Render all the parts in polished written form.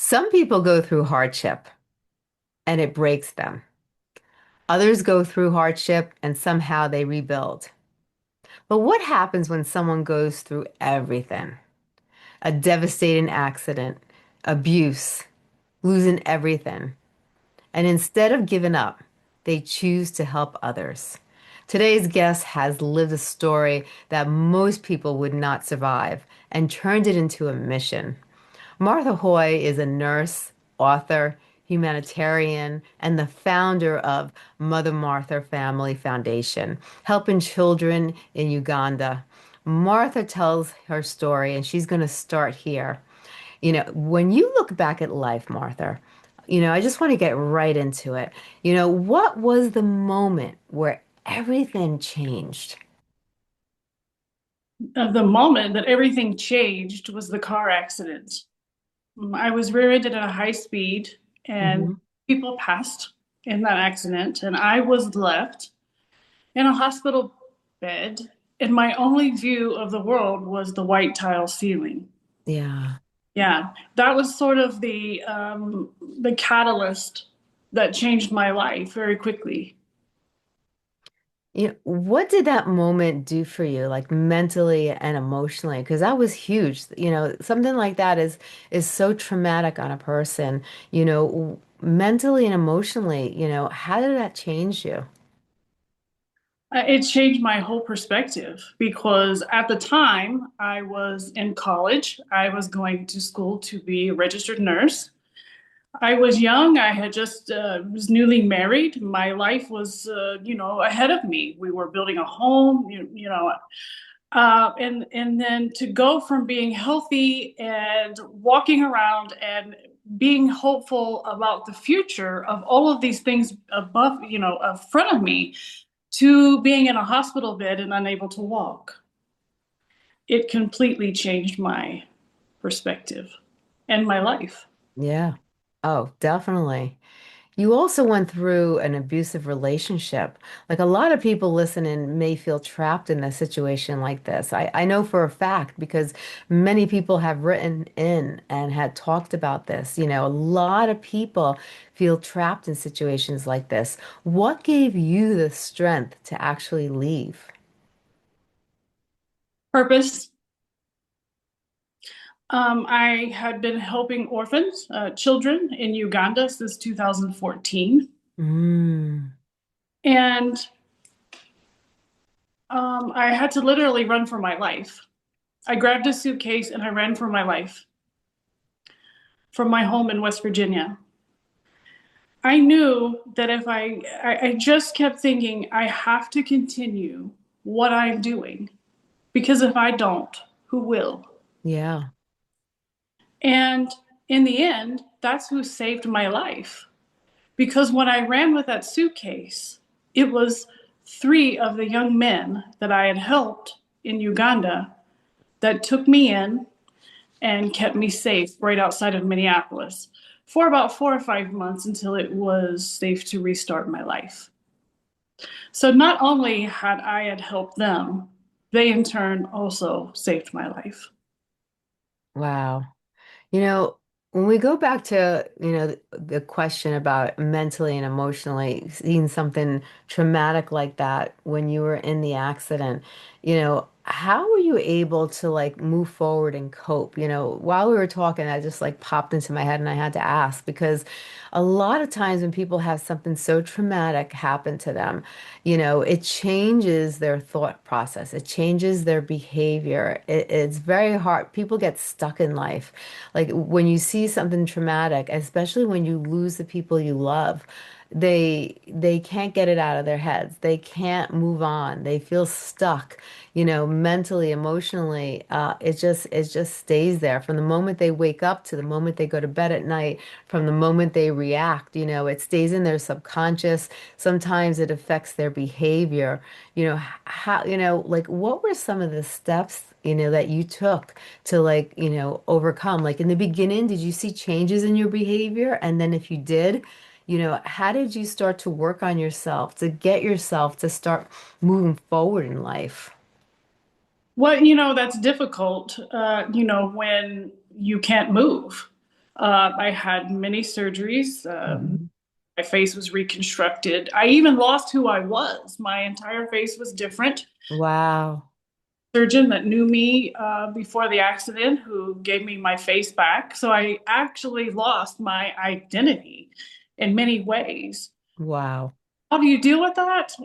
Some people go through hardship and it breaks them. Others go through hardship and somehow they rebuild. But what happens when someone goes through everything? A devastating accident, abuse, losing everything. And instead of giving up, they choose to help others. Today's guest has lived a story that most people would not survive and turned it into a mission. Martha Hoy is a nurse, author, humanitarian, and the founder of Mother Martha Family Foundation, helping children in Uganda. Martha tells her story, and she's going to start here. When you look back at life, Martha, I just want to get right into it. What was the moment where everything changed? The moment that everything changed was the car accident. I was rear-ended at a high speed and Hmm. people passed in that accident, and I was left in a hospital bed, and my only view of the world was the white tile ceiling. Yeah. Yeah, that was sort of the catalyst that changed my life very quickly. What did that moment do for you, like mentally and emotionally? Because that was huge. Something like that is so traumatic on a person, mentally and emotionally, how did that change you? It changed my whole perspective because at the time I was in college. I was going to school to be a registered nurse. I was young. I had just was newly married. My life was, ahead of me. We were building a home, and then to go from being healthy and walking around and being hopeful about the future of all of these things above, in front of me, to being in a hospital bed and unable to walk. It completely changed my perspective and my life. Yeah. Oh, definitely. You also went through an abusive relationship. Like a lot of people listening may feel trapped in a situation like this. I know for a fact because many people have written in and had talked about this. A lot of people feel trapped in situations like this. What gave you the strength to actually leave? Purpose. I had been helping orphans, children in Uganda since 2014. Mm, And I had to literally run for my life. I grabbed a suitcase and I ran for my life from my home in West Virginia. I knew that if I just kept thinking, I have to continue what I'm doing because if I don't, who will? yeah. And in the end, that's who saved my life. Because when I ran with that suitcase, it was three of the young men that I had helped in Uganda that took me in and kept me safe right outside of Minneapolis for about 4 or 5 months until it was safe to restart my life. So not only had helped them, they in turn also saved my life. Wow. You know, when we go back to, the question about mentally and emotionally seeing something traumatic like that when you were in the accident, how were you able to like move forward and cope? While we were talking, that just like popped into my head and I had to ask because a lot of times when people have something so traumatic happen to them, it changes their thought process. It changes their behavior. It's very hard. People get stuck in life. Like when you see something traumatic, especially when you lose the people you love, they can't get it out of their heads. They can't move on. They feel stuck, mentally, emotionally. It just stays there from the moment they wake up to the moment they go to bed at night, from the moment they react, it stays in their subconscious. Sometimes it affects their behavior. How, like what were some of the steps, that you took to like, overcome? Like in the beginning, did you see changes in your behavior? And then if you did, how did you start to work on yourself to get yourself to start moving forward in life? Well, that's difficult, when you can't move. I had many surgeries. Mhm. My face was reconstructed. I even lost who I was. My entire face was different. Wow. Surgeon that knew me before the accident who gave me my face back. So I actually lost my identity in many ways. Wow. How do you deal with that?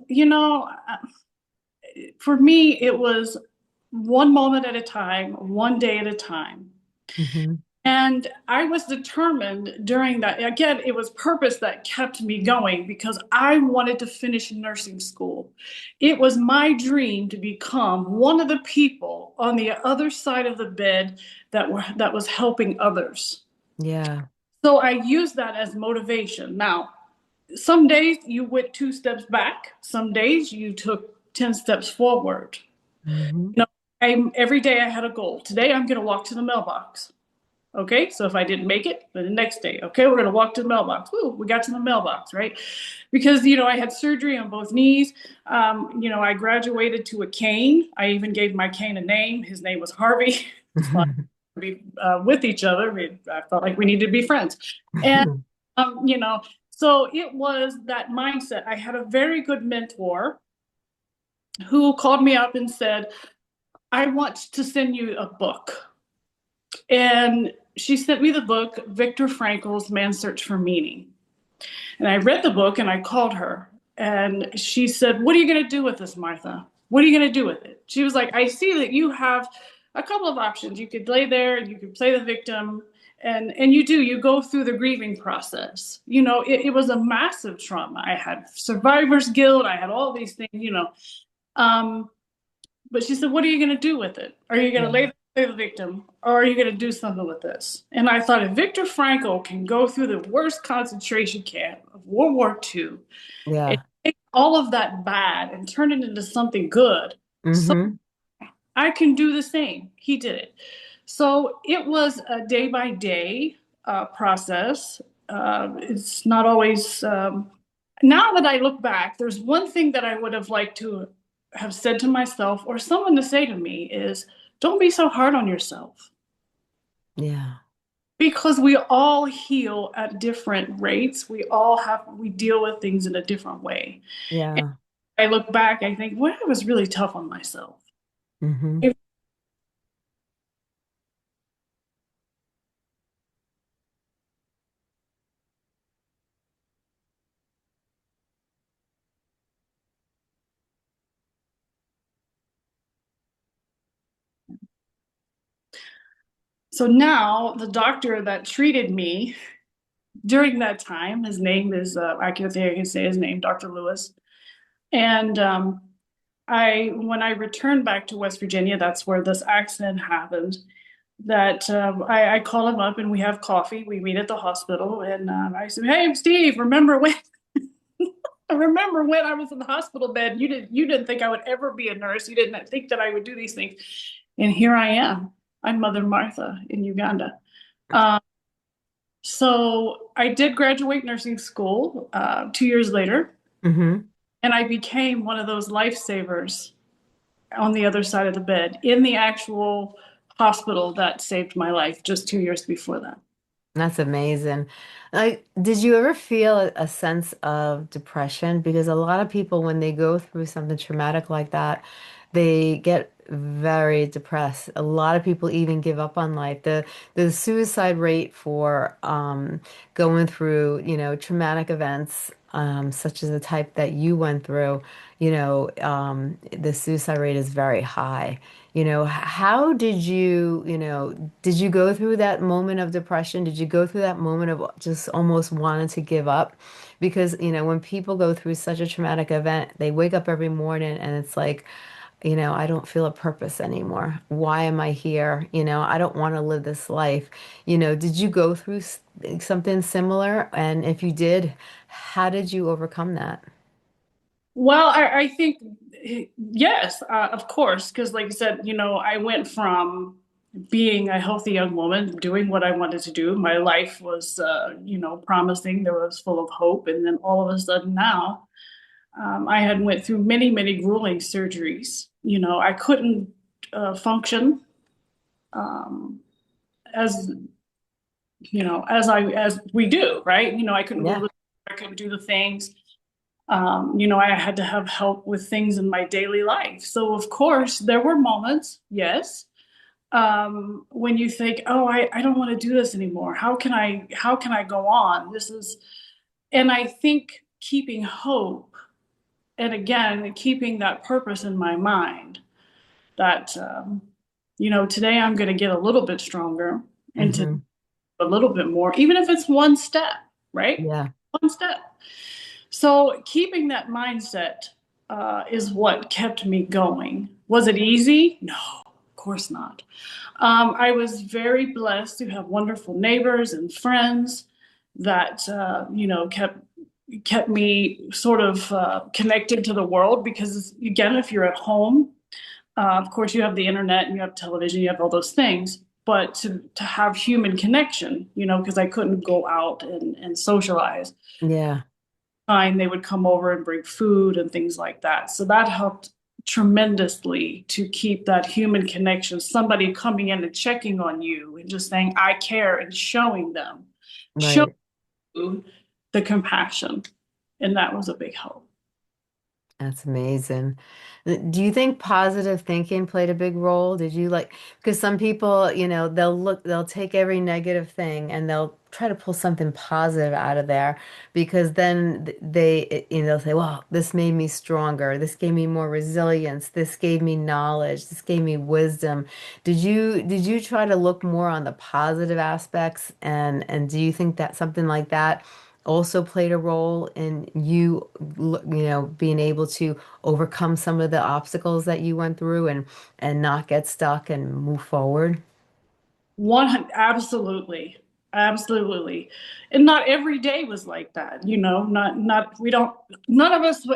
For me, it was one moment at a time, one day at a time. Hmm. And I was determined during that. Again, it was purpose that kept me going because I wanted to finish nursing school. It was my dream to become one of the people on the other side of the bed that was helping others. Yeah. So I used that as motivation. Now, some days you went 2 steps back, some days you took 10 steps forward. Hmm. You know, every day I had a goal. Today I'm going to walk to the mailbox. Okay, so if I didn't make it, then the next day, okay, we're gonna walk to the mailbox. Woo, we got to the mailbox, right? Because I had surgery on both knees. I graduated to a cane. I even gave my cane a name. His name was Harvey. It's fun to be with each other. I felt like we needed to be friends, and um, you know, so it was that mindset. I had a very good mentor who called me up and said, "I want to send you a book." And she sent me the book, Viktor Frankl's Man's Search for Meaning. And I read the book and I called her. And she said, "What are you going to do with this, Martha? What are you going to do with it?" She was like, "I see that you have a couple of options. You could lay there, you could play the victim, and you go through the grieving process. It was a massive trauma. I had survivor's guilt, I had all these things. Um, but she said, "What are you going to do with it? Are you going to Yeah. lay the victim, or are you going to do something with this?" And I thought, if Viktor Frankl can go through the worst concentration camp of World War II and Yeah. take all of that bad and turn it into something good, so Hmm. I can do the same. He did it. So it was a day by day process. It's not always. Now that I look back, there's one thing that I would have liked to have said to myself or someone to say to me is, don't be so hard on yourself. Yeah. Because we all heal at different rates. We deal with things in a different way. And Yeah. I look back, I think, well, I was really tough on myself. Hmm. So now the doctor that treated me during that time, his name is, I can say his name, Dr. Lewis. And when I returned back to West Virginia, that's where this accident happened. That I call him up and we have coffee. We meet at the hospital, and I said, "Hey, Steve, remember when? I remember when I was in the hospital bed. You didn't think I would ever be a nurse. You didn't think that I would do these things, and here I am. I'm Mother Martha in Uganda." Um, so I did graduate nursing school 2 years later, Hmm. and I became one of those lifesavers on the other side of the bed in the actual hospital that saved my life just 2 years before that. That's amazing. Like, did you ever feel a sense of depression? Because a lot of people, when they go through something traumatic like that, they get very depressed. A lot of people even give up on life. The suicide rate for going through, traumatic events, such as the type that you went through, the suicide rate is very high. How did you go through that moment of depression? Did you go through that moment of just almost wanting to give up? Because, when people go through such a traumatic event, they wake up every morning and it's like, I don't feel a purpose anymore. Why am I here? I don't want to live this life. Did you go through something similar? And if you did, how did you overcome that? Well, I think yes, of course, because like you said, I went from being a healthy young woman, doing what I wanted to do. My life was, promising. There was full of hope, and then all of a sudden now, I had went through many, many grueling surgeries. I couldn't function um, as as we do, right? I couldn't go to Yeah. the, I couldn't do the things. I had to have help with things in my daily life. So of course there were moments, yes, when you think, oh, I don't want to do this anymore. How can I go on? And I think keeping hope and again, keeping that purpose in my mind that, today I'm going to get a little bit stronger and to Hmm. a little bit more, even if it's one step, right? Yeah. One step. So keeping that mindset is what kept me going. Was it easy? No, of course not. I was very blessed to have wonderful neighbors and friends that kept me sort of connected to the world. Because again, if you're at home, of course you have the internet and you have television, you have all those things. But to have human connection, because I couldn't go out and socialize Yeah. time they would come over and bring food and things like that. So that helped tremendously to keep that human connection, somebody coming in and checking on you and just saying, I care and showing them, show Right. you the compassion. And that was a big help. That's amazing. Do you think positive thinking played a big role? Did you like, because some people, they'll take every negative thing and they'll try to pull something positive out of there because then they'll say, well, this made me stronger. This gave me more resilience. This gave me knowledge. This gave me wisdom. Did you try to look more on the positive aspects and do you think that something like that also played a role in being able to overcome some of the obstacles that you went through and not get stuck and move forward? Absolutely. Absolutely. And not every day was like that, we don't, none of us,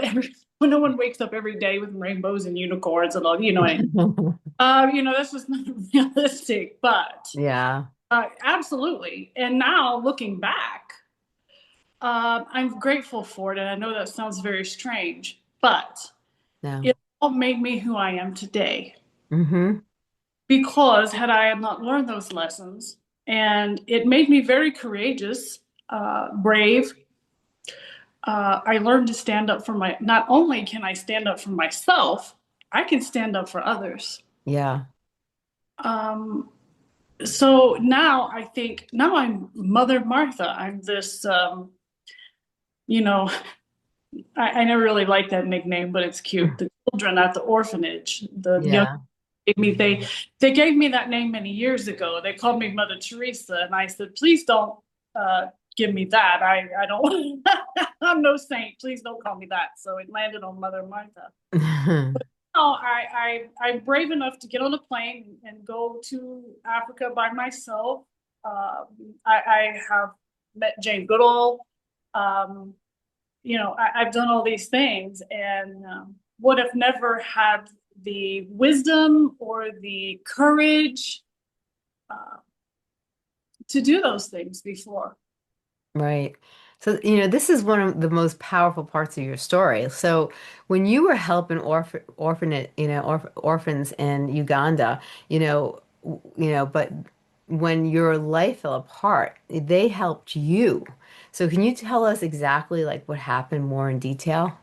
no one wakes up every day with rainbows and unicorns and all, that's just not realistic, but Yeah, absolutely. And now looking back, I'm grateful for it. And I know that sounds very strange, but no. it all made me who I am today. Hmm. Because had I not learned those lessons, and it made me very courageous, brave. I learned to stand up for not only can I stand up for myself, I can stand up for others. Yeah. Um, so now I think, now I'm Mother Martha. I'm this, you know, I never really liked that nickname, but it's cute. The children at the orphanage, the young Yeah. they gave me that name many years ago. They called me Mother Teresa, and I said, please don't uh, give me that. I don't. I'm no saint. Please don't call me that. So it landed on Mother Martha. Oh, I'm brave enough to get on a plane and go to Africa by myself. I have met Jane Goodall. Um, I've done all these things and would have never had the wisdom or the courage uh, to do those things before. Right. So, this is one of the most powerful parts of your story. So, when you were helping orphans in Uganda, but when your life fell apart, they helped you. So, can you tell us exactly like what happened more in detail?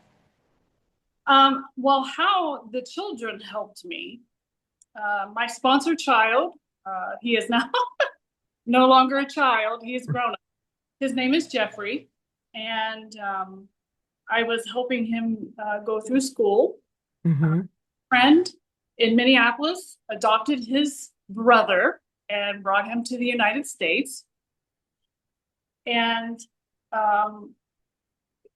Well, how the children helped me. My sponsor child, he is now no longer a child. He is grown up. His name is Jeffrey. And I was helping him go through school. Hmm. Friend in Minneapolis adopted his brother and brought him to the United States. And um,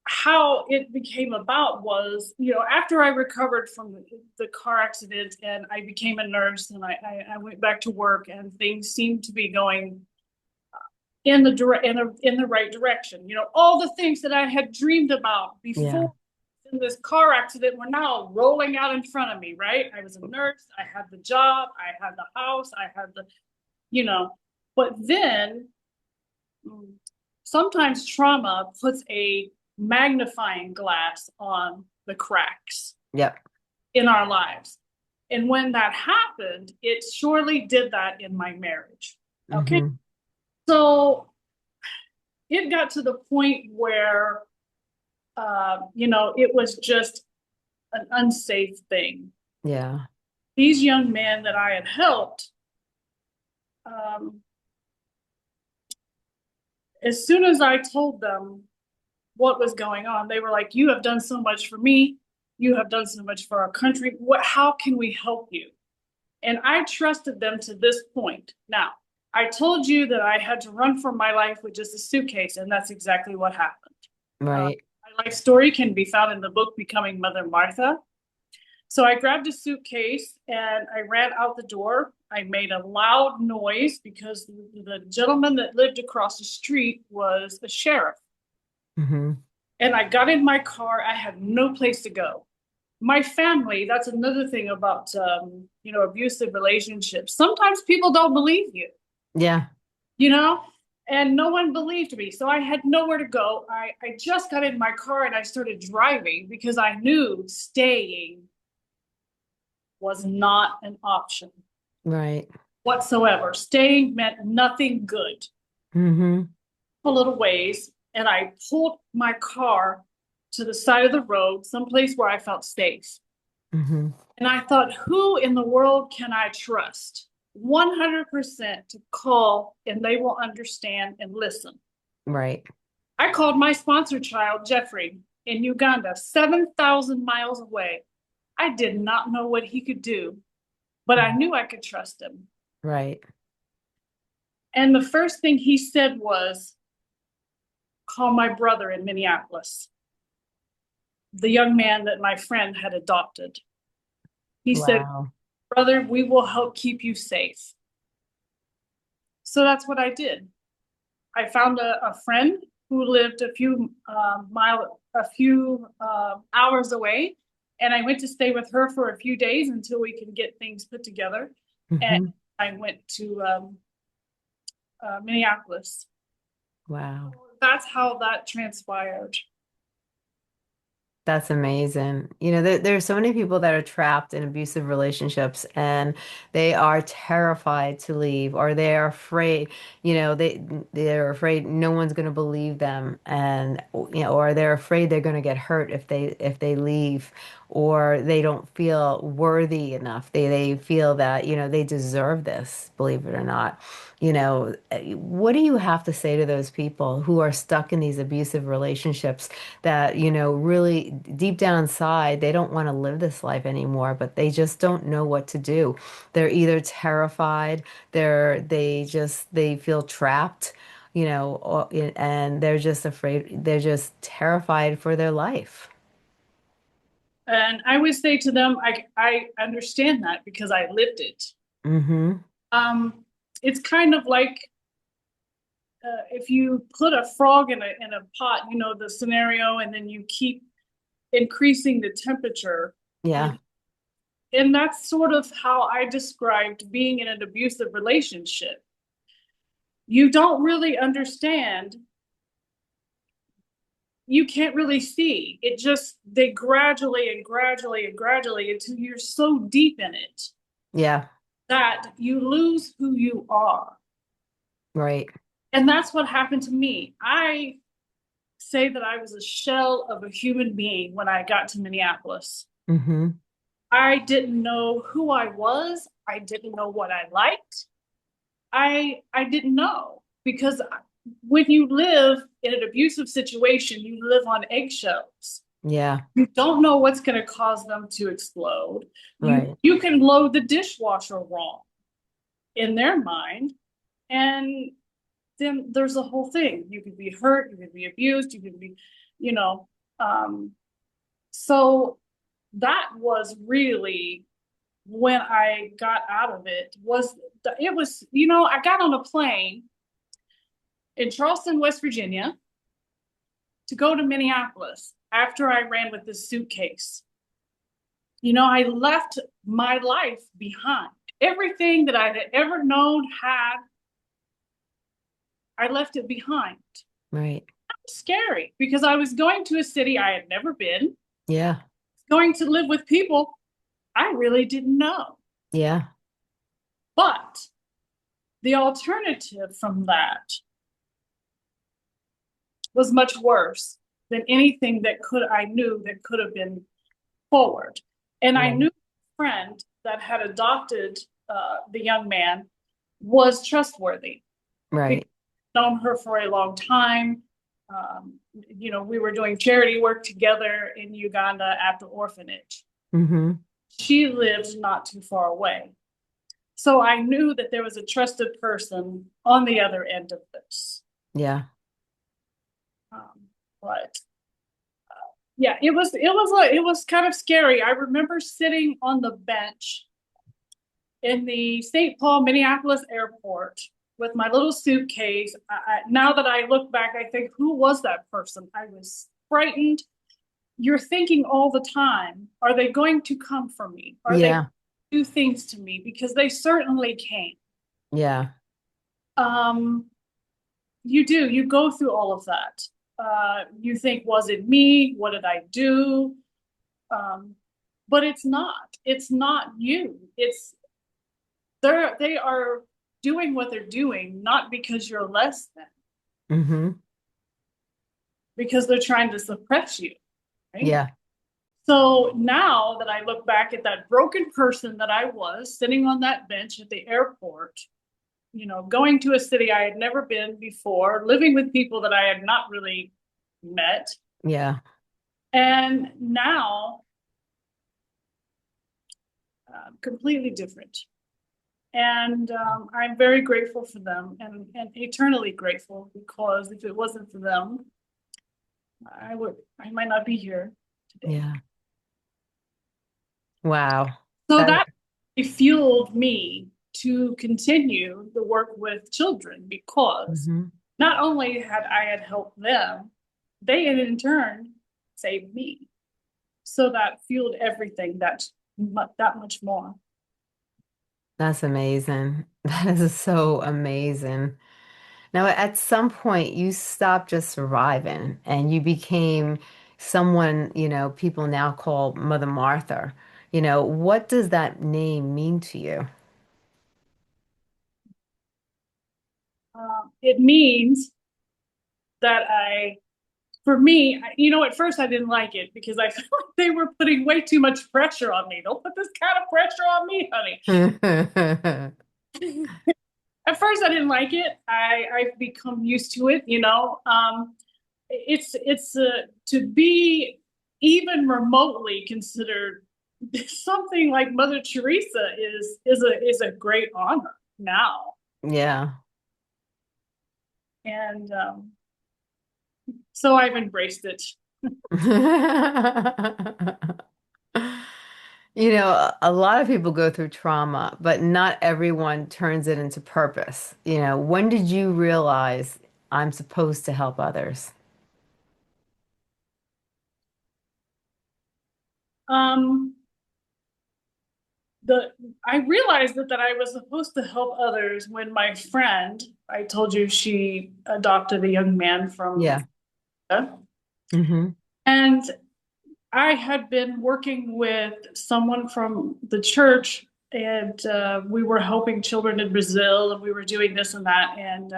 how it became about was, after I recovered from the car accident and I became a nurse and I went back to work and things seemed to be going in the right direction. All the things that I had dreamed about Yeah. before in this car accident were now rolling out in front of me, right? I was a nurse, I had the job, I had the house, I had you know, but then sometimes trauma puts a magnifying glass on the cracks Yep. in our lives. And when that happened, it surely did that in my marriage. Okay. Hmm. So it got to the point where, it was just an unsafe thing. Yeah. These young men that I had helped, um, as soon as I told them what was going on, they were like, "You have done so much for me. You have done so much for our country. How can we help you?" And I trusted them to this point. Now, I told you that I had to run for my life with just a suitcase, and that's exactly what happened. Right. My life story can be found in the book Becoming Mother Martha. So I grabbed a suitcase and I ran out the door. I made a loud noise because the gentleman that lived across the street was a sheriff. Hmm. And I got in my car. I had no place to go. My family, that's another thing about, abusive relationships. Sometimes people don't believe you, Yeah. you know, and no one believed me. So I had nowhere to go. I just got in my car and I started driving because I knew staying was not an option Right. whatsoever. Staying meant nothing good. Hmm. A little ways, and I pulled my car to the side of the road, someplace where I felt safe. Hmm. And I thought, who in the world can I trust 100% to call and they will understand and listen? Right. I called my sponsor child, Jeffrey, in Uganda, 7,000 miles away. I did not know what he could do, but I knew I could trust him. Right. And the first thing he said was, call my brother in Minneapolis, the young man that my friend had adopted. He said, Wow. brother, we will help keep you safe. So that's what I did. I found a friend who lived a few hours away, and I went to stay with her for a few days until we could get things put together. And Hmm. I went to Minneapolis. Wow. That's how that transpired. That's amazing. There are so many people that are trapped in abusive relationships and they are terrified to leave or they are afraid, they're afraid no one's going to believe them and or they're afraid they're going to get hurt if they leave or they don't feel worthy enough. They feel that, they deserve this, believe it or not. What do you have to say to those people who are stuck in these abusive relationships that, really deep down inside, they don't want to live this life anymore, but they just don't know what to do. They're either terrified, they feel trapped, and they're just afraid, they're just terrified for their life. And I would say to them, I understand that because I lived it. Mm-hmm. Um, it's kind of like if you put a frog in a pot, the scenario, and then you keep increasing the temperature. You, Yeah. and that's sort of how I described being in an abusive relationship. You don't really understand. You can't really see. It just, they gradually and gradually and gradually until you're so deep in it Yeah. that you lose who you are. Right. And that's what happened to me. I say that I was a shell of a human being when I got to Minneapolis. Mm-hmm. I didn't know who I was. I didn't know what I liked. I didn't know because when you live in an abusive situation, you live on eggshells. Yeah. You don't know what's going to cause them to explode. You Right. you can load the dishwasher wrong in their mind, and then there's a whole thing. You could be hurt, you could be abused, you could be, you know. Um, so that was really when I got out of it. I got on a plane in Charleston, West Virginia, to go to Minneapolis after I ran with this suitcase. I left my life behind. Everything that I had ever known I left it behind. Right. Scary because I was going to a city I had never been, Yeah. going to live with people I really didn't know. Yeah. But the alternative from that was much worse than anything that could I knew that could have been forward. And I Right. knew a friend that had adopted the young man was trustworthy because Right. I've known her for a long time. We were doing charity work together in Uganda at the orphanage. Mm-hmm. She lived not too far away. So I knew that there was a trusted person on the other end of this. Yeah. But yeah, it was kind of scary. I remember sitting on the bench in the St. Paul, Minneapolis airport with my little suitcase. Now that I look back, I think, who was that person? I was frightened. You're thinking all the time, are they going to come for me? Are they going Yeah. to do things to me? Because they certainly came. Yeah. Um, you do, you go through all of that. You think, was it me? What did I do? Um, but it's not. It's not you. They are doing what they're doing, not because you're less than, Mm-hmm. because they're trying to suppress you, right? Yeah. So now that I look back at that broken person that I was sitting on that bench at the airport, going to a city I had never been before, living with people that I had not really met, Yeah. and now completely different. And I'm very grateful for them and eternally grateful because if it wasn't for them, I might not be here today. Yeah. Wow. So That that fueled me to continue the work with children because hmm not only had helped them, they had in turn saved me. So that fueled everything that much more. that's amazing. That is so amazing. Now, at some point, you stopped just surviving and you became someone, people now call Mother Martha. What does that name mean to you? It means that for me, at first I didn't like it because I felt like they were putting way too much pressure on me. Don't put this kind of pressure on me, honey. At first I didn't like it. I've become used to it. It's to be even remotely considered something like Mother Teresa is a great honor now. Yeah. And so I've embraced it. A lot of people go through trauma, but not everyone turns it into purpose. When did you realize I'm supposed to help others? Um, the I realized that I was supposed to help others when my friend, I told you she adopted a young man from Yeah. Uganda, hmm and I had been working with someone from the church, and we were helping children in Brazil, and we were doing this and that, and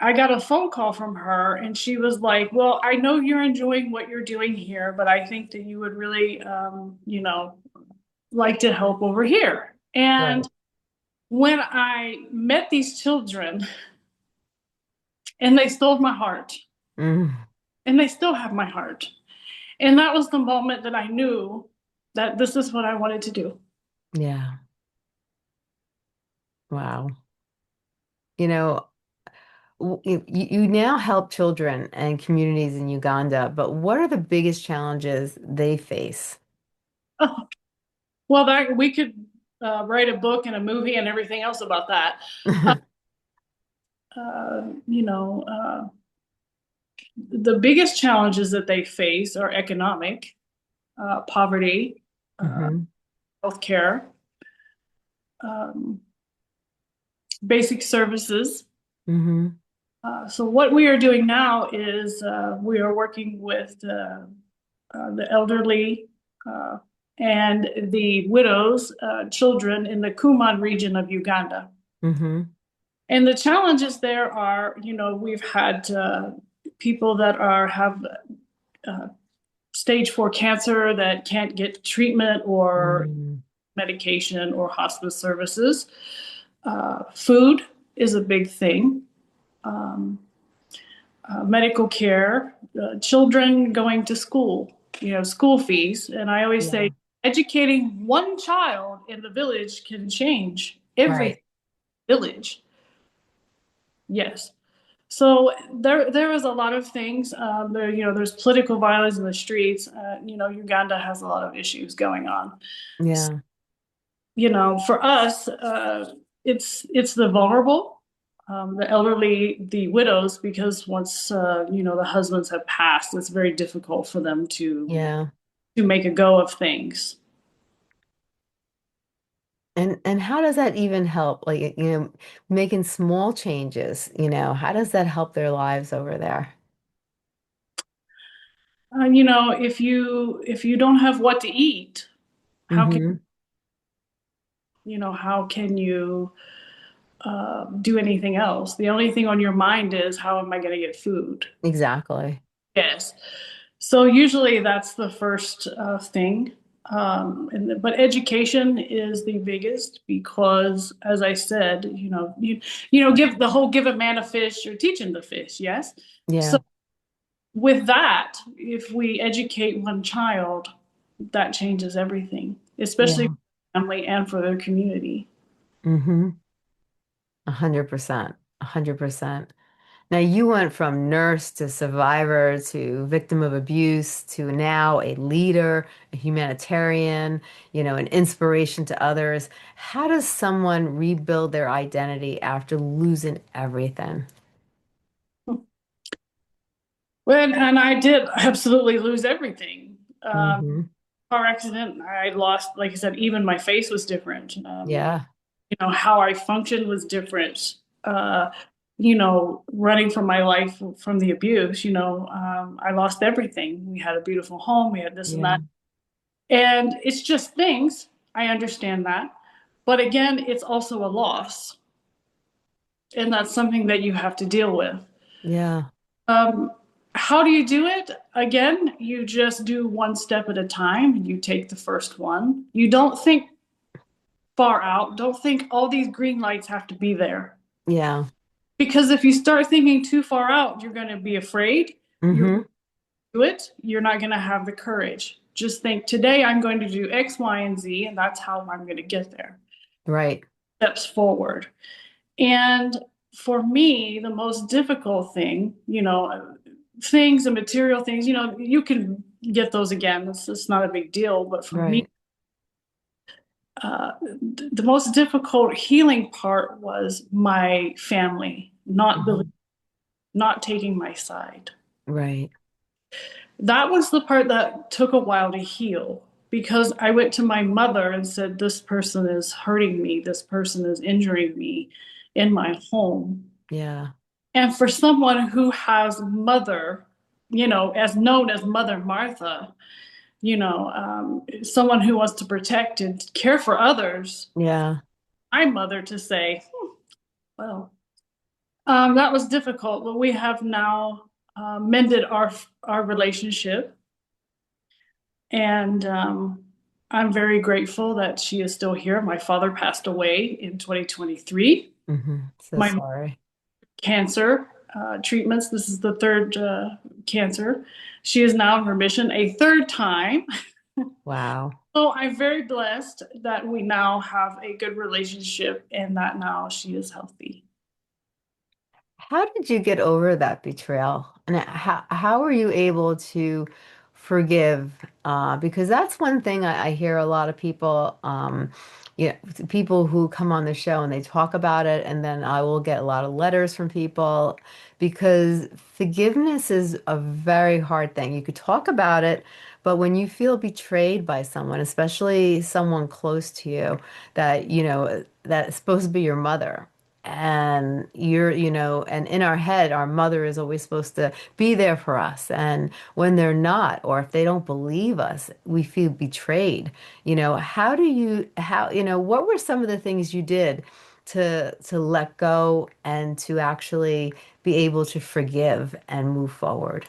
I got a phone call from her, and she was like, "Well, I know you're enjoying what you're doing here, but I think that you would really, like to help over here." And Right. when I met these children, and they stole my heart, Mm, and they still have my heart. And that was the moment that I knew that this is what I wanted to do. yeah. Wow. You know, you now help children and communities in Uganda, but what are the biggest challenges they face? Oh, well, that we could write a book and a movie and everything else about that. Uh, uh, you know, uh, the biggest challenges that they face are economic, poverty, uh, hmm healthcare, um, basic services. hmm So what we are doing now is we are working with the elderly uh, and the widows' children in the Kuman region of Uganda. hmm And the challenges there are, we've had people that have uh, stage 4 cancer that can't get treatment or Mm, medication or hospice services. Food is a big thing. Um, Medical care, children going to school, school fees. And I always say, yeah, educating one child in the village can change every right. village. Yes. So there is a lot of things. There's political violence in the streets. Uganda has a lot of issues going on. Yeah, For us, it's the vulnerable, the elderly, the widows, because once the husbands have passed, it's very difficult for them yeah. to make a go of things. And how does that even help? Like, making small changes, how does that help their lives over there? If you don't have what to eat, how can Hmm. how can you do anything else? The only thing on your mind is how am I going to get food? Exactly. Yes. So usually that's the first thing. But education is the biggest because, as I said, give a man a fish or teach him to fish. Yes. So Yeah, with that, if we educate one child, that changes everything, especially yeah. for the family and for their community. Mm-hmm. 100%. 100%. Now you went from nurse to survivor to victim of abuse to now a leader, a humanitarian, an inspiration to others. How does someone rebuild their identity after losing everything? Well, and I did absolutely lose everything. Hmm. Car accident, I lost, like I said, even my face was different. Yeah, How I functioned was different. Running for my life from the abuse, I lost everything. We had a beautiful home, we had this and yeah, that. And it's just things. I understand that. But again, it's also a loss. And that's something that you have to deal with. yeah, Um, how do you do it? Again, you just do one step at a time. You take the first one. You don't think far out. Don't think all these green lights have to be there. yeah. Because if you start thinking too far out, you're going to be afraid. You're Hmm. do it. You're not going to have the courage. Just think today I'm going to do X, Y, and Z, and that's how I'm going to get there. Right. Steps forward. And for me, the most difficult thing, things and material things, you can get those again. It's not a big deal. But for me, Right. the most difficult healing part was my family Hmm. not taking my side. Right. That was the part that took a while to heal because I went to my mother and said, this person is hurting me. This person is injuring me in my home. Yeah. And for someone who has mother, as known as Mother Martha, someone who wants to protect and care for others, Yeah. my mother to say, well, that was difficult, but we have now mended our relationship. And I'm very grateful that she is still here. My father passed away in 2023. So My sorry. cancer treatments, this is the third cancer. She is now in remission a third time. Wow. So I'm very blessed that we now have a good relationship and that now she is healthy. How did you get over that betrayal? And how were you able to forgive? Because that's one thing I hear a lot of people, people who come on the show and they talk about it, and then I will get a lot of letters from people because forgiveness is a very hard thing. You could talk about it, but when you feel betrayed by someone, especially someone close to you, that's supposed to be your mother. And and in our head, our mother is always supposed to be there for us. And when they're not, or if they don't believe us, we feel betrayed. What were some of the things you did to let go and to actually be able to forgive and move forward.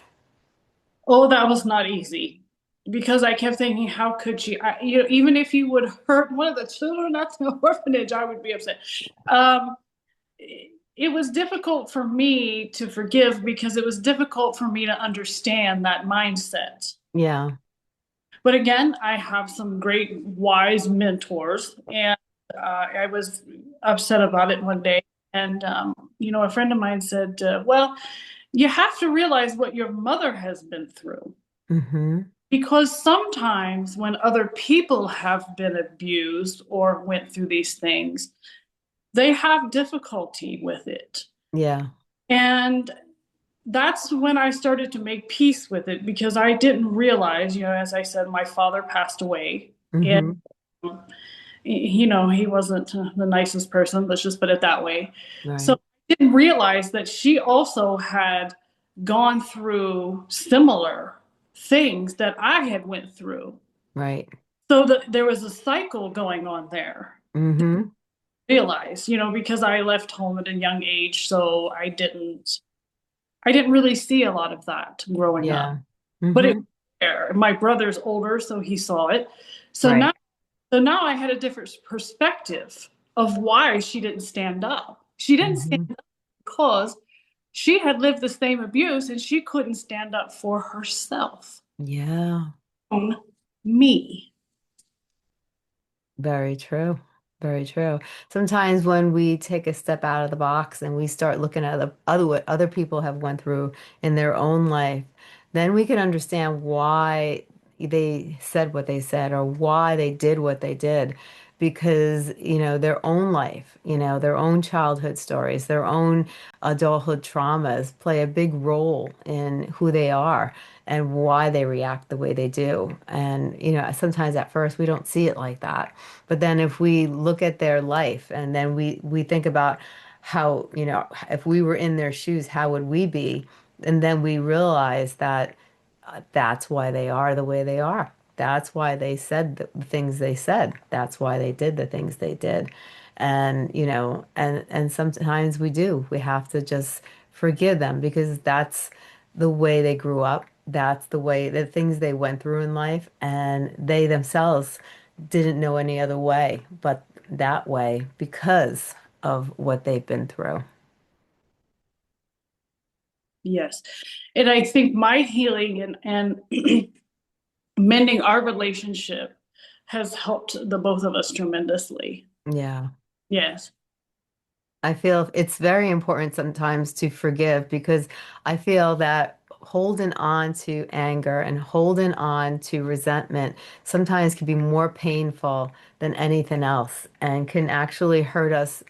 Oh, that was not easy because I kept thinking, how could she? Even if you would hurt one of the children at the orphanage, I would be upset. Um, it was difficult for me to forgive because it was difficult for me to understand that mindset. Yeah. But again, I have some great wise mentors, and I was upset about it one day. And, a friend of mine said, well, you have to realize what your mother has been through. Hmm. Because sometimes when other people have been abused or went through these things, they have difficulty with it. Yeah. And that's when I started to make peace with it because I didn't realize, as I said, my father passed away. And, Hmm. he wasn't the nicest person, let's just put it that way. So Right. I didn't realize that she also had gone through similar things that I had went through. Right. So that there was a cycle going on there. Hmm. Realize, because I left home at a young age, so I didn't really see a lot of that growing up. Yeah. But it Hmm. was there. My brother's older, so he saw it. So now Right. so now I had a different perspective of why she didn't stand up. She didn't stand Hmm. up because she had lived the same abuse and she couldn't stand up for herself. Yeah. On me. Very true. Very true. Sometimes when we take a step out of the box and we start looking at the other what other people have went through in their own life, then we can understand why they said what they said or why they did what they did. Because, their own life, their own childhood stories, their own adulthood traumas play a big role in who they are and why they react the way they do. And, sometimes at first we don't see it like that. But then if we look at their life and then we think about how, if we were in their shoes, how would we be? And then we realize that that's why they are the way they are. That's why they said the things they said. That's why they did the things they did. And, and sometimes we do. We have to just forgive them because that's the way they grew up. That's the things they went through in life, and they themselves didn't know any other way but that way because of what they've been through. Yes. And I think my healing and mending our relationship has helped the both of us tremendously. Yeah. Yes. I feel it's very important sometimes to forgive because I feel that holding on to anger and holding on to resentment sometimes can be more painful than anything else and can actually hurt us,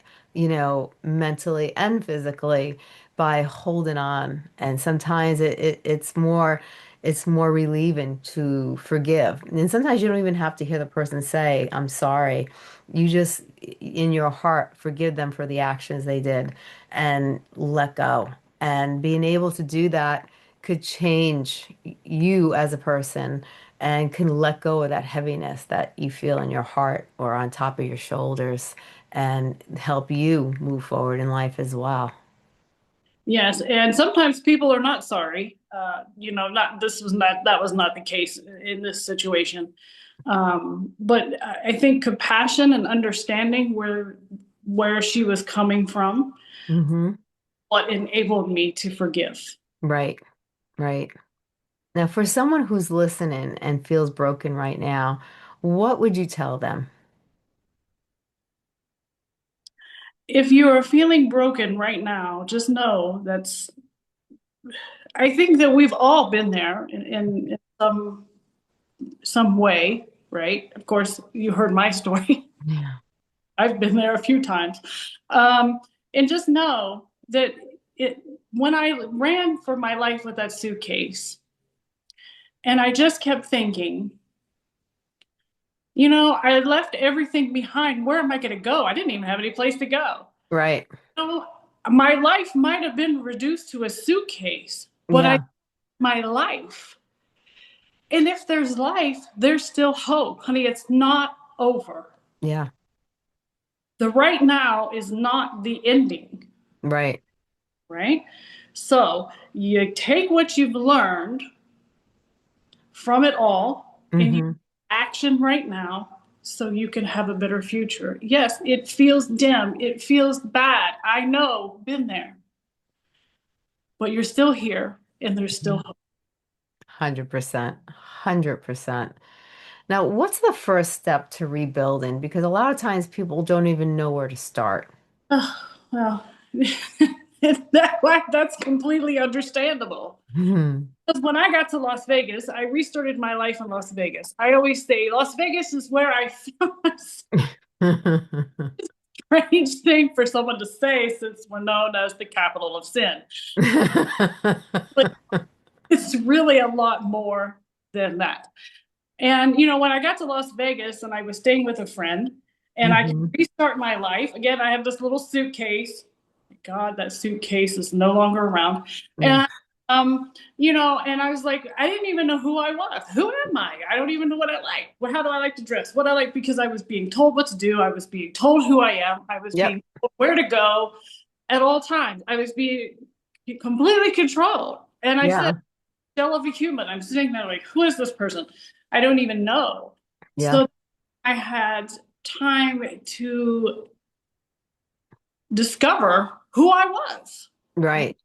mentally and physically by holding on. And sometimes it's more relieving to forgive. And sometimes you don't even have to hear the person say, I'm sorry. You just, in your heart, forgive them for the actions they did and let go. And being able to do that could change you as a person and can let go of that heaviness that you feel in your heart or on top of your shoulders and help you move forward in life as well. Yes. And sometimes people are not sorry. Not this was not that was not the case in this situation. But I think compassion and understanding where she was coming from, Hmm. what enabled me to forgive. Right, right. Now, for someone who's listening and feels broken right now, what would you tell them? If you are feeling broken right now, just know I think that we've all been there in some way, right? Of course, you heard my story. Yeah. I've been there a few times. Um, and just know that when I ran for my life with that suitcase, and I just kept thinking, I left everything behind. Where am I going to go? I didn't even have any place to go. Right. So my life might have been reduced to a suitcase, but Yeah. my life. And if there's life, there's still hope. Honey, it's not over. Yeah. The right now is not the ending, Right. right? So you take what you've learned from it all and you Hmm. action right now so you can have a better future. Yes, it feels dim, it feels bad. I know, been there, but you're still here and there's still hope. 100%. 100%. Now, what's the first step to rebuilding? Because a lot of times people don't even know where to start. Oh, well, that's completely understandable. Mhm. Because when I got to Las Vegas, I restarted my life in Las Vegas. I always say Las Vegas is where I found a strange thing for someone to say since we're known as the capital of sin. But it's really a lot more than that. And, when I got to Las Vegas and I was staying with a friend and I could Hmm. restart my life, again, I have this little suitcase. God, that suitcase is no longer around. Mm. And, and I was like, I didn't even know who I was. Who am I? I don't even know what I like. How do I like to dress? What I like, because I was being told what to do. I was being told who I am. I was Yep. being told where to go at all times. I was being completely controlled. And I said, Yeah. shell of a human. I'm sitting there like, who is this person? I don't even know. Yeah. So I had time to discover who I was. Right.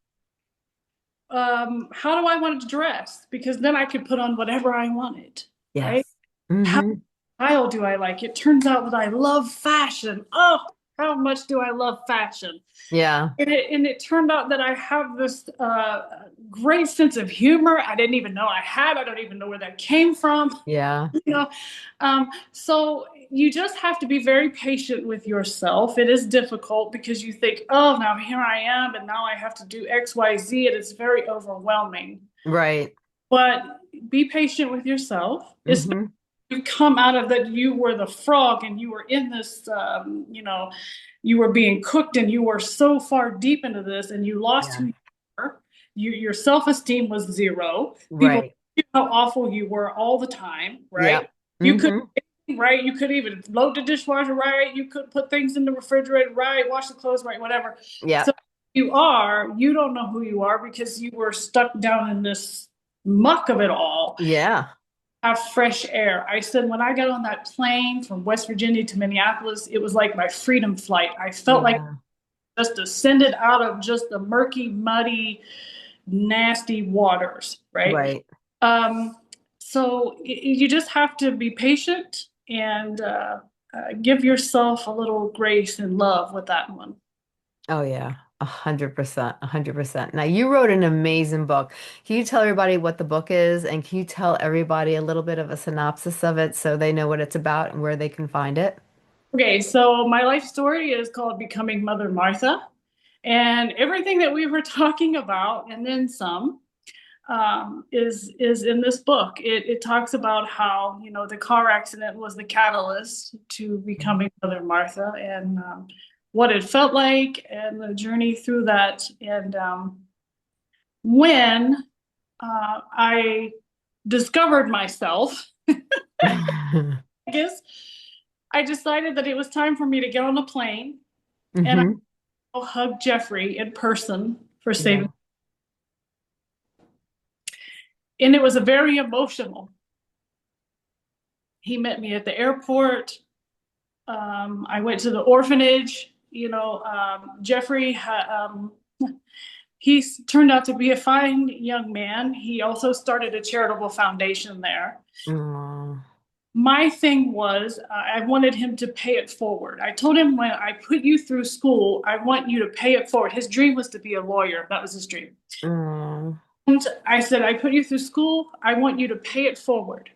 How do I want to dress? Because then I could put on whatever I wanted, right? Yes. How Hmm. style do I like? It turns out that I love fashion. Oh, how much do I love fashion? Yeah. And it turned out that I have this great sense of humor. I didn't even know I had. I don't even know where that came from. Yeah. you know so you just have to be very patient with yourself. It is difficult because you think, oh, now here I am and now I have to do XYZ, and it's very overwhelming. Right. But be patient with yourself, especially Hmm. if you come out of that, you were the frog and you were in this, you were being cooked and you were so far deep into this and you lost Yeah. who you were. Your self-esteem was zero. People Right. knew how awful you were all the time, right? Yep. You could, Hmm. right? You could even load the dishwasher, right? You could put things in the refrigerator, right? Wash the clothes, right? Whatever. So Yep. you don't know who you are because you were stuck down in this muck of it all. Yeah. Have fresh air. I said, when I got on that plane from West Virginia to Minneapolis, it was like my freedom flight. I felt like Yeah. I just ascended out of just the murky, muddy, nasty waters, right? Right. Um, so you just have to be patient and give yourself a little grace and love with that one. Oh yeah. 100%. 100%. Now you wrote an amazing book. Can you tell everybody what the book is, and can you tell everybody a little bit of a synopsis of it so they know what it's about and where they can find it? Okay, so my life story is called Becoming Mother Martha. And everything that we were talking about, and then some, is in this book. It talks about how the car accident was the catalyst to becoming Mother Martha, and what it felt like, and the journey through that. And when I discovered myself, I guess I decided that it was time for me to get on a plane and Hmm. I hug Jeffrey in person for saving. Yeah. And it was a very emotional. He met me at the airport. I went to the orphanage. Jeffrey, he's turned out to be a fine young man. He also started a charitable foundation there. Oh, My thing was, I wanted him to pay it forward. I told him, when I put you through school, I want you to pay it forward. His dream was to be a lawyer. That was his dream. oh, And I said, I put you through school. I want you to pay it forward.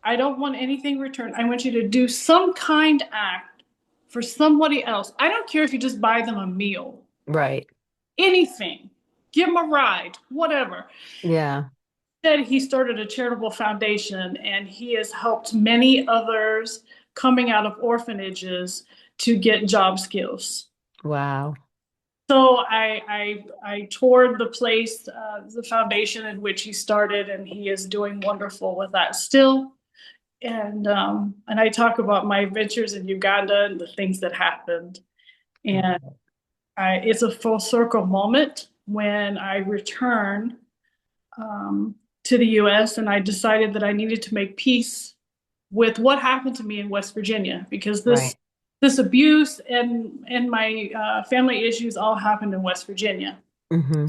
I don't want anything returned. I want you to do some kind act for somebody else. I don't care if you just buy them a meal, right. anything, give them a ride, whatever. Yeah. Instead, he started a charitable foundation and he has helped many others coming out of orphanages to get job skills. Wow. So I toured the place, the foundation in which he started, and he is doing wonderful with that still. and I talk about my adventures in Uganda and the things that happened. And it's a full circle moment when I return um, to the U.S. and I decided that I needed to make peace with what happened to me in West Virginia because this Right. this abuse and my family issues all happened in West Virginia. Hmm.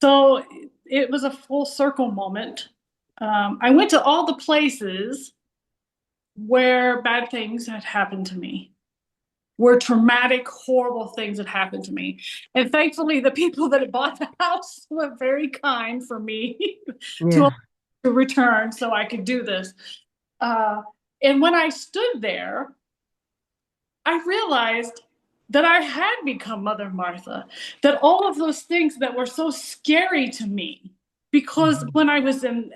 So it was a full circle moment. I went to all the places where bad things had happened to me, where traumatic, horrible things had happened to me. And thankfully, the people that had bought the house were very kind for me to, Yeah. to return so I could do this. Uh, and when I stood there, I realized that I had become Mother Martha, that all of those things that were so scary to me, because Mhm. when I was in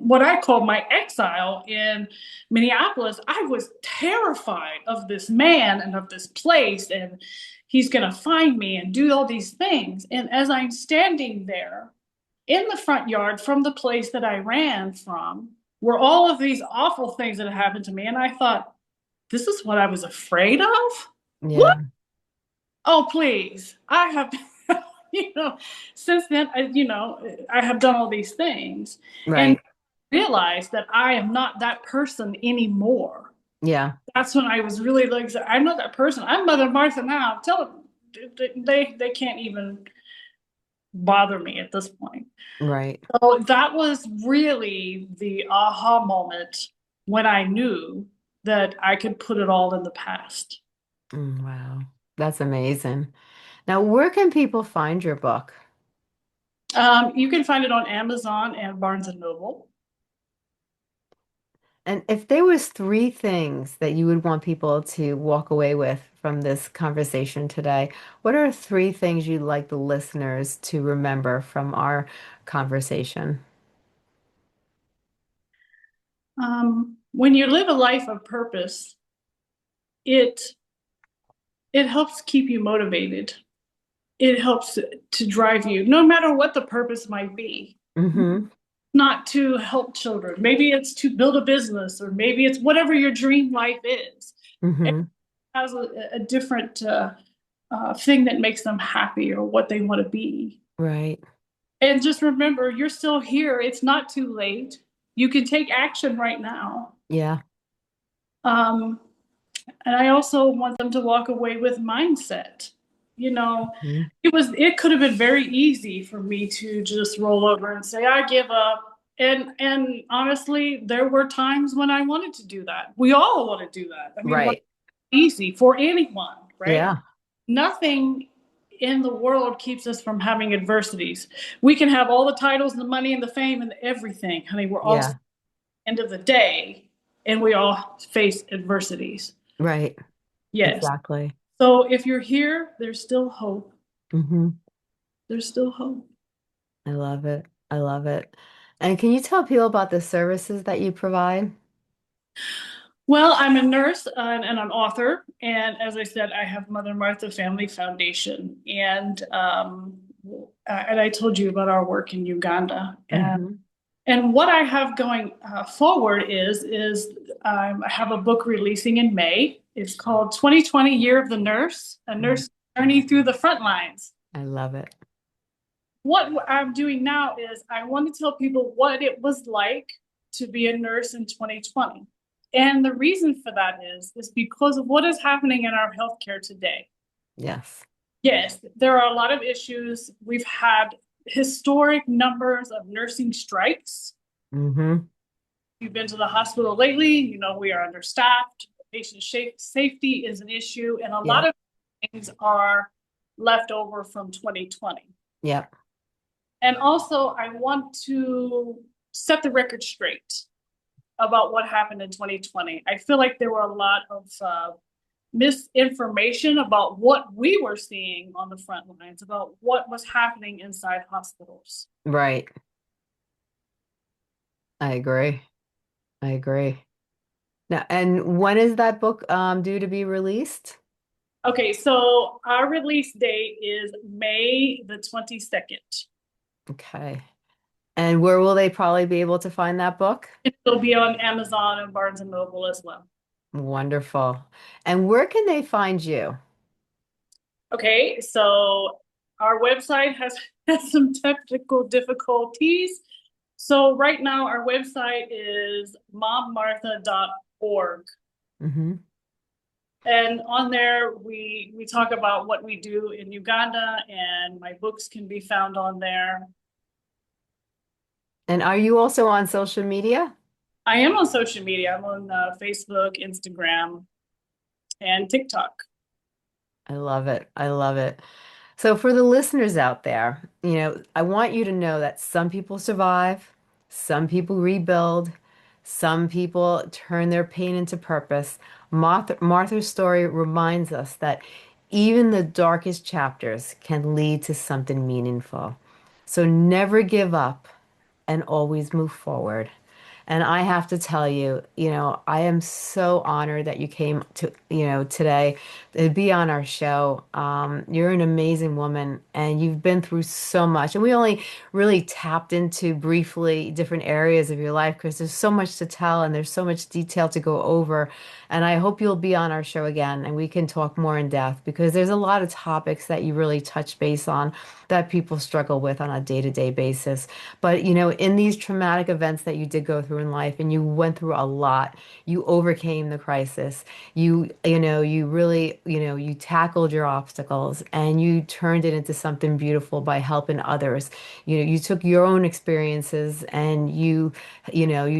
what I call my exile in Minneapolis, I was terrified of this man and of this place, and he's going to find me and do all these things. And as I'm standing there in the front yard from the place that I ran from, were all of these awful things that had happened to me, and I thought, this is what I was afraid of? What? Yeah. Oh, please. I have, you know, since then, I have done all these things and Right. realized that I am not that person anymore. Yeah. That's when I was really like, I'm not that person. I'm Mother Martha now. Tell them they can't even bother me at this point. Right. So that was really the aha moment when I knew that I could put it all in the past. Wow. That's amazing. Now, where can people find your book? You can find it on Amazon and Barnes and Noble. And if there was three things that you would want people to walk away with from this conversation today, what are three things you'd like the listeners to remember from our conversation? When you live a life of purpose, it it helps keep you motivated. It helps to drive you, no matter what the purpose might be. Mm-hmm. Not to help children. Maybe it's to build a business, or maybe it's whatever your dream life is. It Mm-hmm. has a different thing that makes them happy or what they want to be. Right. And just remember, you're still here. It's not too late. You can take action right now. Yeah. Um, and I also want them to walk away with mindset. You know, Mhm. it could have been very easy for me to just roll over and say, I give up. And honestly, there were times when I wanted to do that. We all want to do that. I mean, Right. easy for anyone, right? Yeah. Nothing in the world keeps us from having adversities. We can have all the titles and the money and the fame and everything. Honey, we're all Yeah. end of the day, and we all face adversities. Right. Yes. Exactly. So if you're here, there's still hope. Mm-hmm. There's still hope. I love it. I love it. And can you tell people about the services that you provide? Well, I'm a nurse and an author. And as I said, I have Mother Martha Family Foundation. And I told you about our work in Uganda. Mm-hmm. And what I have going forward is I have a book releasing in May. It's called 2020 Year of the Nurse, a nurse journey through the front lines. I love it. What I'm doing now is I want to tell people what it was like to be a nurse in 2020. And the reason for that is because of what is happening in our healthcare today. Yes. Yes, there are a lot of issues. We've had historic numbers of nursing strikes. Mm-hmm. If you've been to the hospital lately, you know we are understaffed. Patient safety is an issue, and a lot Yep. of things are left over from 2020. Yep. And also, I want to set the record straight about what happened in 2020. I feel like there were a lot of misinformation about what we were seeing on the front lines, about what was happening inside hospitals. Right. I agree. I agree. Now, and when is that book due to be released? Okay, so our release date is May the 22nd. Okay. And where will they probably be able to find that book? It'll be on Amazon and Barnes and Noble as well. Wonderful. And where can they find you? Okay, so our website has has some technical difficulties. So right now our website is mommartha.org. Hmm. And on there we talk about what we do in Uganda, and my books can be found on there. And are you also on social media? I am on social media. I'm on Facebook, Instagram, and TikTok. I love it. I love it. So for the listeners out there, I want you to know that some people survive, some people rebuild, some people turn their pain into purpose. Martha's story reminds us that even the darkest chapters can lead to something meaningful. So never give up and always move forward. And I have to tell you, I am so honored that you came to, today to be on our show. You're an amazing woman and you've been through so much. And we only really tapped into briefly different areas of your life because there's so much to tell and there's so much detail to go over. And I hope you'll be on our show again and we can talk more in depth because there's a lot of topics that you really touch base on that people struggle with on a day-to-day basis. But, in these traumatic events that you did go through in life and you went through a lot, you overcame the crisis. You really, you tackled your obstacles and you turned it into something beautiful by helping others. You took your own experiences and you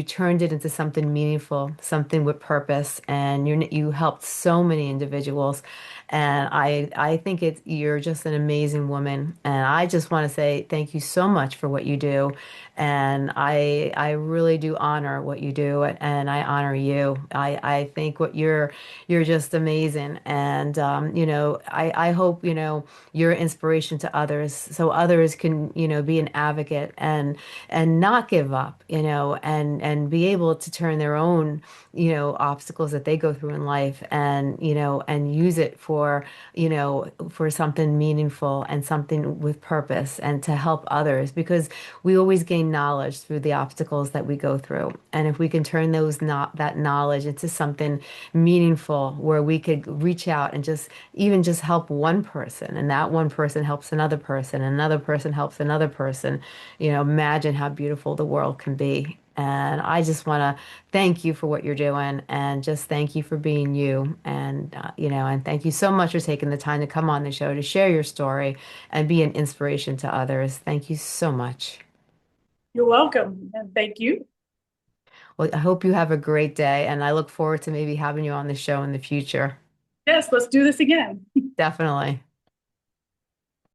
turned it into something meaningful, something with purpose, and you helped so many individuals. And I think you're just an amazing woman. And I just want to say thank you so much for what you do. And I really do honor what you do and I honor you. I think you're just amazing. And I hope, you're an inspiration to others so others can, be an advocate and not give up, and be able to turn their own, obstacles that they go through in life and use it for something meaningful and something with purpose and to help others because we always gain knowledge through the obstacles that we go through. And if we can turn not that knowledge into something meaningful where we could reach out and just help one person and that one person helps another person helps another person, imagine how beautiful the world can be. And I just want to thank you for what you're doing and just thank you for being you. And thank you so much for taking the time to come on the show to share your story and be an inspiration to others. Thank you so much. You're welcome, and thank you. Well, I hope you have a great day, and I look forward to maybe having you on the show in the future. Yes, let's do this again. Definitely.